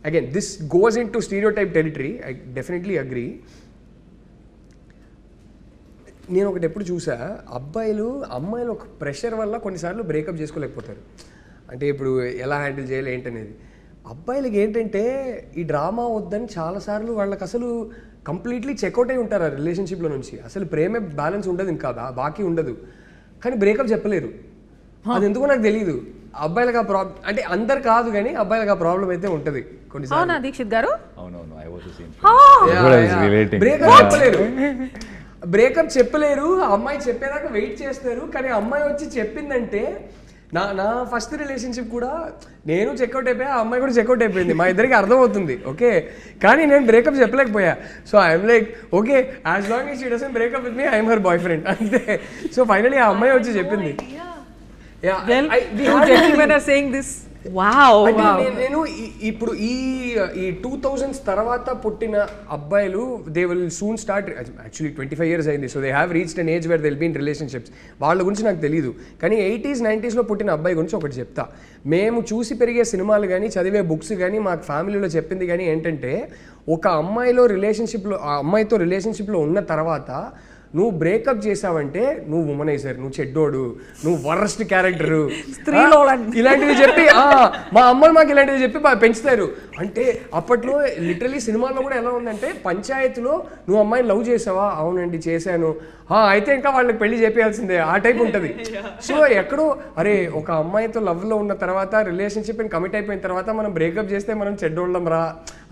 Again this goes in to stereotype territory. I definitely agree. నేను ఒకటి ఎప్పుడు చూసా, అమ్మాయిలు ఒక ప్రెషర్ వల్ల కొన్నిసార్లు బ్రేకప్ చేసుకోలేకపోతారు. అంటే ఇప్పుడు ఎలా హ్యాండిల్ చేయాలి ఏంటనేది. అబ్బాయిలకి ఏంటంటే ఈ డ్రామా వద్దని చాలాసార్లు వాళ్ళకి అసలు కంప్లీట్లీ చెక్అవుట్ అయి ఉంటారు ఆ రిలేషన్షిప్లో నుంచి. అసలు ప్రేమే బ్యాలెన్స్ ఉండదు, ఇంకా బాకీ ఉండదు, కానీ బ్రేకప్ చెప్పలేరు. అది ఎందుకో నాకు తెలియదు. అబ్బాయిలకు ఆ ప్రాబ్లం అంటే అందరు కాదు, కానీ అబ్బాయిలకు ఆ ప్రాబ్లం అయితే ఉంటుంది కొన్నిసార్లు. దీక్షిత్ గారు బ్రేకప్ చెప్పలేరు. అమ్మాయి చెప్పేదాకా వెయిట్ చేస్తారు, కానీ అమ్మాయి వచ్చి చెప్పిందంటే నా ఫస్ట్ రిలేషన్షిప్ కూడా నేను చెక్అవుట్ అయిపోయా, ఆ అమ్మాయి కూడా చెక్అవుట్ అయిపోయింది. మా ఇద్దరికి అర్థమవుతుంది, ఓకే, కానీ నేను బ్రేకప్ చెప్పలేకపోయా. So I'm like okay, as long as she doesn't break up with me I'm her boyfriend అంతే. సో ఫైనలీ ఆ అమ్మాయి వచ్చి చెప్పింది. నేను ఇప్పుడు ఈ 2000s తర్వాత పుట్టిన అబ్బాయిలు they will soon start, actually 25 years అయింది. So they have reached an age where they will be in relationships. వాళ్ళ గురించి నాకు తెలియదు, కానీ 80s 90sలో పుట్టిన అబ్బాయి గురించి ఒకటి చెప్తా. మేము చూసి పెరిగే సినిమాలు కానీ చదివే బుక్స్ కానీ మాకు ఫ్యామిలీలో చెప్పింది కానీ ఏంటంటే, ఒక అమ్మాయితో రిలేషన్షిప్లో ఉన్న తర్వాత నువ్వు బ్రేకప్ చేసావంటే నువ్వు వుమనైజర్, నువ్వు చెడ్డోడు, నువ్వు వరస్ట్ క్యారెక్టరు, ఇలాంటివి చెప్పి మా అమ్మలు మాకు ఇలాంటివి చెప్పి పెంచుతారు. అంటే అప్పట్లో లిటరలీ సినిమాల్లో కూడా ఎలా ఉందంటే, పంచాయతీలో నువ్వు అమ్మాయిని లవ్ చేసావా, అవునండి చేశాను, అయితే ఇంకా వాళ్ళకి పెళ్లి చేయాల్సిందే, ఆ టైప్ ఉంటుంది. సో ఎక్కడో అరే ఒక అమ్మాయితో లవ్లో ఉన్న తర్వాత రిలేషన్షిప్ కమిట్ అయిపోయిన తర్వాత మనం బ్రేకప్ చేస్తే మనం చెడ్డోళ్ళం రా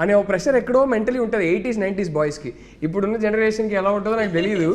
అనే ఒక ప్రెషర్ ఎక్కడో మెంటలీ ఉంటుంది 80s 90s బాయ్స్కి. ఇప్పుడున్న జనరేషన్కి ఎలా ఉంటుందో నాకు తెలియదు.